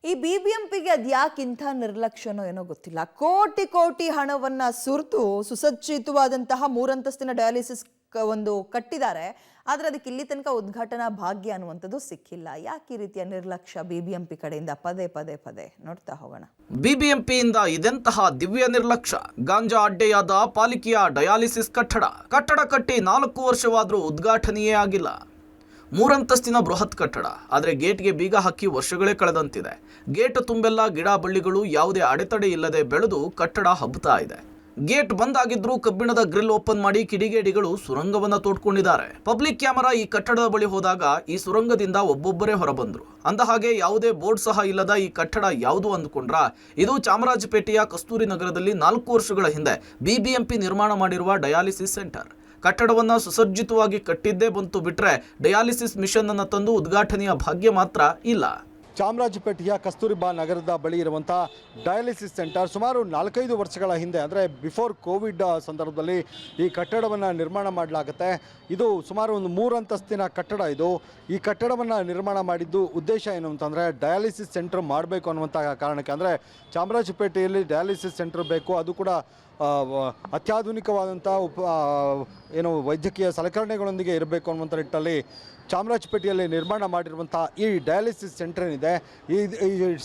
ಈ ಬಿಬಿಎಂಪಿಗೆ ಅದ್ಯಾಕಿಂಥ ನಿರ್ಲಕ್ಷ್ಯನೋ ಏನೋ ಗೊತ್ತಿಲ್ಲ. ಕೋಟಿ ಕೋಟಿ ಹಣವನ್ನ ಸುರಿದು ಸುಸಜ್ಜಿತವಾದಂತಹ ಮೂರಂತಸ್ತಿನ ಡಯಾಲಿಸಿಸ್ ಒಂದು ಕಟ್ಟಿದ್ದಾರೆ. ಆದ್ರೆ ಅದಕ್ಕೆ ಇಲ್ಲಿ ತನಕ ಉದ್ಘಾಟನಾ ಭಾಗ್ಯ ಅನ್ನುವಂಥದ್ದು ಸಿಕ್ಕಿಲ್ಲ. ಯಾಕೆ ಈ ರೀತಿಯ ನಿರ್ಲಕ್ಷ್ಯ ಬಿಬಿಎಂಪಿ ಕಡೆಯಿಂದ ಪದೇ ಪದೇ ಪದೇ ನೋಡ್ತಾ ಹೋಗೋಣ. ಬಿಬಿಎಂಪಿಯಿಂದ ಇದೆಂತಹ ದಿವ್ಯ ನಿರ್ಲಕ್ಷ್ಯ. ಗಾಂಜಾ ಅಡ್ಡೆಯಾದ ಪಾಲಿಕೆಯ ಡಯಾಲಿಸಿಸ್ ಕಟ್ಟಡ ಕಟ್ಟಿ 4 ವರ್ಷವಾದರೂ ಉದ್ಘಾಟನೆಯೇ ಆಗಿಲ್ಲ. 3 ಅಂತಸ್ತಿನ ಬೃಹತ್ ಕಟ್ಟಡ, ಆದರೆ ಗೇಟ್ಗೆ ಬೀಗ ಹಾಕಿ ವರ್ಷಗಳೇ ಕಳೆದಂತಿದೆ. ಗೇಟ್ ತುಂಬೆಲ್ಲ ಗಿಡ ಬಳ್ಳಿಗಳು ಯಾವುದೇ ಅಡೆತಡೆ ಇಲ್ಲದೆ ಬೆಳೆದು ಕಟ್ಟಡ ಹಬ್ಬುತ್ತಾ ಇದೆ. ಗೇಟ್ ಬಂದಾಗಿದ್ರೂ ಕಬ್ಬಿಣದ ಗ್ರಿಲ್ ಓಪನ್ ಮಾಡಿ ಕಿಡಿಗೇಡಿಗಳು ಸುರಂಗವನ್ನ ತೋಡ್ಕೊಂಡಿದ್ದಾರೆ. ಪಬ್ಲಿಕ್ ಕ್ಯಾಮೆರಾ ಈ ಕಟ್ಟಡದ ಬಳಿ ಹೋದಾಗ ಈ ಸುರಂಗದಿಂದ ಒಬ್ಬೊಬ್ಬರೇ ಹೊರಬಂದ್ರು. ಅಂದಹಾಗೆ ಯಾವುದೇ ಬೋರ್ಡ್ ಸಹ ಇಲ್ಲದ ಈ ಕಟ್ಟಡ ಯಾವುದು ಅಂದುಕೊಂಡ್ರ, ಇದು ಚಾಮರಾಜಪೇಟೆಯ ಕಸ್ತೂರಿ ನಗರದಲ್ಲಿ 4 ವರ್ಷಗಳ ಹಿಂದೆ ಬಿಬಿಎಂಪಿ ನಿರ್ಮಾಣ ಮಾಡಿರುವ ಡಯಾಲಿಸಿಸ್ ಸೆಂಟರ್. ಕಟ್ಟಡವನ್ನು ಸುಸಜ್ಜಿತವಾಗಿ ಕಟ್ಟಿದ್ದೇ ಬಂತು ಬಿಟ್ರೆ ಡಯಾಲಿಸಿಸ್ ಮಿಷನ್ ಅನ್ನು ತಂದು ಉದ್ಘಾಟನೆಯ ಭಾಗ್ಯ ಮಾತ್ರ ಇಲ್ಲ. ಚಾಮರಾಜಪೇಟೆಯ ಕಸ್ತೂರಿಬಾ ನಗರದ ಬಳಿ ಇರುವಂಥ ಡಯಾಲಿಸಿಸ್ ಸೆಂಟರ್ ಸುಮಾರು 4-5 ವರ್ಷಗಳ ಹಿಂದೆ, ಅಂದರೆ ಬಿಫೋರ್ ಕೋವಿಡ್ ಸಂದರ್ಭದಲ್ಲಿ ಈ ಕಟ್ಟಡವನ್ನು ನಿರ್ಮಾಣ ಮಾಡಲಾಗುತ್ತೆ. ಇದು ಸುಮಾರು ಒಂದು 3 ಅಂತಸ್ತಿನ ಕಟ್ಟಡ. ಈ ಕಟ್ಟಡವನ್ನು ನಿರ್ಮಾಣ ಮಾಡಿದ್ದು ಉದ್ದೇಶ ಏನು ಅಂತಂದರೆ ಡಯಾಲಿಸಿಸ್ ಸೆಂಟರ್ ಮಾಡಬೇಕು ಅನ್ನುವಂಥ ಕಾರಣಕ್ಕೆ. ಅಂದರೆ ಚಾಮರಾಜಪೇಟೆಯಲ್ಲಿ ಡಯಾಲಿಸಿಸ್ ಸೆಂಟರ್ ಬೇಕು, ಅದು ಕೂಡ ಅತ್ಯಾಧುನಿಕವಾದಂಥ ವೈದ್ಯಕೀಯ ಸಲಕರಣೆಗಳೊಂದಿಗೆ ಇರಬೇಕು ಅನ್ನುವಂಥ ನಿಟ್ಟಲ್ಲಿ ಚಾಮರಾಜಪೇಟೆಯಲ್ಲಿ ನಿರ್ಮಾಣ ಮಾಡಿರುವಂಥ ಈ ಡಯಾಲಿಸಿಸ್ ಸೆಂಟರ್ ಏನಿದೆ, ಈ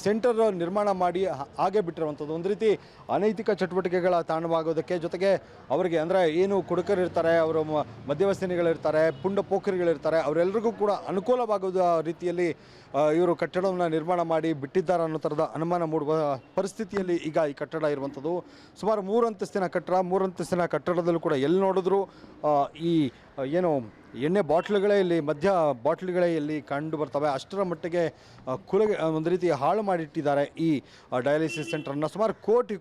ಸೆಂಟರ್ ನಿರ್ಮಾಣ ಮಾಡಿ ಹಾಗೆ ಬಿಟ್ಟಿರುವಂಥದ್ದು ಒಂದು ರೀತಿ ಅನೈತಿಕ ಚಟುವಟಿಕೆಗಳ ತಾಣವಾಗೋದಕ್ಕೆ, ಜೊತೆಗೆ ಅವರಿಗೆ ಅಂದರೆ ಏನು ಕುಡುಕರಿರ್ತಾರೆ, ಅವರು ಮಧ್ಯವಸ್ಥಿನಿಗಳಿರ್ತಾರೆ, ಪುಂಡ ಪೋಖರಿಗಳಿರ್ತಾರೆ, ಅವರೆಲ್ಲರಿಗೂ ಕೂಡ ಅನುಕೂಲವಾಗುವ ರೀತಿಯಲ್ಲಿ ಇವರು ಕಟ್ಟಡವನ್ನು ನಿರ್ಮಾಣ ಮಾಡಿ ಬಿಟ್ಟಿದ್ದಾರೆ ಅನ್ನೋ ಥರದ ಅನುಮಾನ ಮೂಡುವ ಪರಿಸ್ಥಿತಿಯಲ್ಲಿ ಈಗ ಈ ಕಟ್ಟಡ ಇರುವಂಥದ್ದು. ಸುಮಾರು 3 ಅಂತಸ್ತಿನ ಕಟ್ಟಡ. 3 ಅಂತಸ್ತಿನ ಕಟ್ಟಡದಲ್ಲೂ ಕೂಡ ಎಲ್ಲಿ ನೋಡಿದ್ರು ಈ ಎಣ್ಣೆ ಬಾಟ್ಲುಗಳೇ ಇಲ್ಲಿ ಬಾಟ್ಲುಗಳೇ ಇಲ್ಲಿ ಕಂಡು ಬರ್ತವೆ. ಅಷ್ಟರ ಮಟ್ಟಿಗೆ ಒಂದು ರೀತಿ ಹಾಳು ಮಾಡಿಟ್ಟಿದ್ದಾರೆ ಈ ಡಯಾಲಿಸಿಸ್ ಸೆಂಟರನ್ನು. ಸುಮಾರು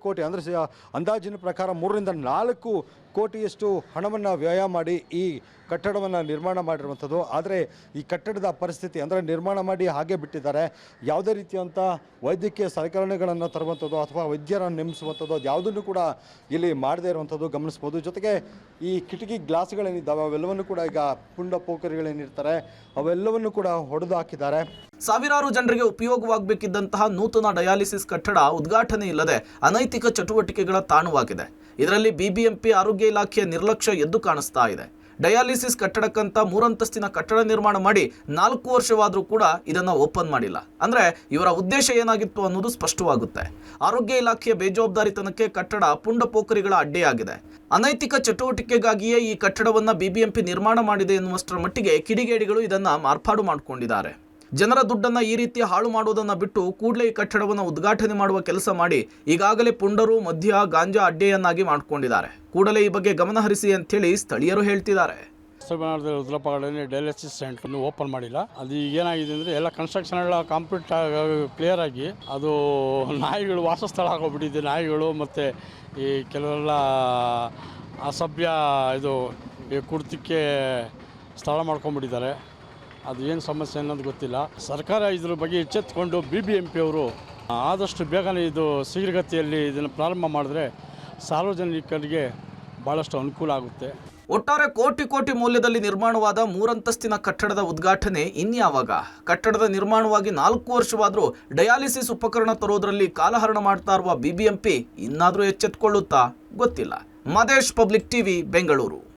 ಕೋಟಿ ಅಂದರೆ ಅಂದಾಜಿನ ಪ್ರಕಾರ 3ರಿಂದ 4 ಕೋಟಿಯಷ್ಟು ಹಣವನ್ನು ವ್ಯಯ ಮಾಡಿ ಈ ಕಟ್ಟಡವನ್ನು ನಿರ್ಮಾಣ ಮಾಡಿರುವಂಥದ್ದು. ಆದರೆ ಈ ಕಟ್ಟಡದ ಪರಿಸ್ಥಿತಿ ಅಂದರೆ ನಿರ್ಮಾಣ ಮಾಡಿ ಹಾಗೆ ಬಿಟ್ಟಿದ್ದಾರೆ. ಯಾವುದೇ ರೀತಿಯಂಥ ವೈದ್ಯಕೀಯ ಸಲಕರಣೆಗಳನ್ನು ತರುವಂಥದ್ದು ಅಥವಾ ವೈದ್ಯರನ್ನು ನೇಮಿಸುವಂಥದ್ದು ಅದು ಯಾವುದನ್ನು ಕೂಡ ಇಲ್ಲಿ ಮಾಡದೇ ಇರುವಂಥದ್ದು ಗಮನಿಸ್ಬೋದು. ಜೊತೆಗೆ ಈ ಕಿಟಕಿ ಗ್ಲಾಸ್ಗಳೇನಿದ್ದಾವೆ ಅವೆಲ್ಲವನ್ನು ಕೂಡ ಈಗ ಪುಂಡ ಪೋಖರಿಗಳೇನಿರ್ತಾರೆ ಅವೆಲ್ಲವನ್ನು ಕೂಡ ಹೊಡೆದು ಹಾಕಿದ್ದಾರೆ. ಸಾವಿರಾರು ಜನರಿಗೆ ಉಪಯೋಗವಾಗಬೇಕಿದ್ದಂತಹ ನೂತನ ಡಯಾಲಿಸಿಸ್ ಕಟ್ಟಡ ಉದ್ಘಾಟನೆ ಇಲ್ಲದೆ ಅನೈತಿಕ ಚಟುವಟಿಕೆಗಳ ತಾಣವಾಗಿದೆ. ಇದರಲ್ಲಿ ಬಿಬಿಎಂಪಿ ಆರೋಗ್ಯ ಇಲಾಖೆಯ ನಿರ್ಲಕ್ಷ್ಯ ಎದ್ದು ಕಾಣಿಸ್ತಾ ಇದೆ. ಡಯಾಲಿಸಿಸ್ ಕಟ್ಟಡಕ್ಕಂತ 3 ಅಂತಸ್ತಿನ ಕಟ್ಟಡ ನಿರ್ಮಾಣ ಮಾಡಿ 4 ವರ್ಷವಾದರೂ ಕೂಡ ಇದನ್ನ ಓಪನ್ ಮಾಡಿಲ್ಲ. ಅಂದ್ರೆ ಇವರ ಉದ್ದೇಶ ಏನಾಗಿತ್ತು ಅನ್ನೋದು ಸ್ಪಷ್ಟವಾಗುತ್ತೆ. ಆರೋಗ್ಯ ಇಲಾಖೆಯ ಬೇಜವಾಬ್ದಾರಿತನಕ್ಕೆ ಕಟ್ಟಡ ಪುಂಡ ಪೋಖರಿಗಳ ಅಡ್ಡೆಯಾಗಿದೆ. ಅನೈತಿಕ ಚಟುವಟಿಕೆಗಾಗಿಯೇ ಈ ಕಟ್ಟಡವನ್ನ ಬಿಬಿಎಂಪಿ ನಿರ್ಮಾಣ ಮಾಡಿದೆ ಎನ್ನುವಷ್ಟರ ಮಟ್ಟಿಗೆ ಕಿಡಿಗೇಡಿಗಳು ಇದನ್ನ ಮಾರ್ಪಾಡು ಮಾಡಿಕೊಂಡಿದ್ದಾರೆ. ಜನರ ದುಡ್ಡನ್ನು ಈ ರೀತಿ ಹಾಳು ಮಾಡೋದನ್ನು ಬಿಟ್ಟು ಕೂಡಲೇ ಈ ಕಟ್ಟಡವನ್ನು ಉದ್ಘಾಟನೆ ಮಾಡುವ ಕೆಲಸ ಮಾಡಿ ಈಗಾಗಲೇ ಪುಂಡರು ಮಧ್ಯ ಗಾಂಜಾ ಅಡ್ಡೆಯನ್ನಾಗಿ ಮಾಡಿಕೊಂಡಿದ್ದಾರೆ. ಕೂಡಲೇ ಈ ಬಗ್ಗೆ ಗಮನ ಹರಿಸಿ ಅಂತೇಳಿ ಸ್ಥಳೀಯರು ಹೇಳ್ತಿದ್ದಾರೆ. ರುದ್ರಪ್ಪಗಳಲ್ಲಿ ಡಯಾಲಿಸಿಸ್ ಸೆಂಟರ್ ಓಪನ್ ಮಾಡಿಲ್ಲ. ಅದು ಏನಾಗಿದೆ ಅಂದರೆ ಎಲ್ಲ ಕನ್ಸ್ಟ್ರಕ್ಷನ್ ಎಲ್ಲ ಕಂಪ್ಲೀಟ್ ಕ್ಲಿಯರ್ ಆಗಿ ಅದು ನಾಯಿಗಳು ವಾಸಸ್ಥಳ ಆಗೋಗ್ಬಿಟ್ಟಿದೆ. ನಾಯಿಗಳು ಮತ್ತು ಈ ಕೆಲವೆಲ್ಲ ಅಸಭ್ಯ ಕುಡ್ತಕ್ಕೆ ಸ್ಥಳ ಮಾಡ್ಕೊಂಡ್ಬಿಟ್ಟಿದ್ದಾರೆ. ಅದು ಏನು ಸಮಸ್ಯೆ ಅನ್ನೋದು ಗೊತ್ತಿಲ್ಲ. ಸರ್ಕಾರ ಇದ್ರ ಬಗ್ಗೆ ಎಚ್ಚೆತ್ತುಕೊಂಡು ಬಿಬಿಎಂಪಿ ಅವರು ಆದಷ್ಟು ಬೇಗನೆ ಇದು ಶೀಘ್ರಗತಿಯಲ್ಲಿ ಇದನ್ನು ಪ್ರಾರಂಭ ಮಾಡಿದ್ರೆ ಸಾರ್ವಜನಿಕರಿಗೆ ಭಾಳಷ್ಟು ಅನುಕೂಲ ಆಗುತ್ತೆ. ಒಟ್ಟಾರೆ ಕೋಟಿ ಮೌಲ್ಯದಲ್ಲಿ ನಿರ್ಮಾಣವಾದ 3 ಅಂತಸ್ತಿನ ಕಟ್ಟಡದ ಉದ್ಘಾಟನೆ ಇನ್ಯಾವಾಗ? ಕಟ್ಟಡದ ನಿರ್ಮಾಣವಾಗಿ 4 ವರ್ಷವಾದರೂ ಡಯಾಲಿಸಿಸ್ ಉಪಕರಣ ತರೋದ್ರಲ್ಲಿ ಕಾಲಹರಣ ಮಾಡ್ತಾ ಇರುವ ಬಿಬಿಎಂಪಿ ಇನ್ನಾದರೂ ಎಚ್ಚೆತ್ತುಕೊಳ್ಳುತ್ತಾ ಗೊತ್ತಿಲ್ಲ. ಮದೇಶ್, ಪಬ್ಲಿಕ್ ಟಿವಿ, ಬೆಂಗಳೂರು.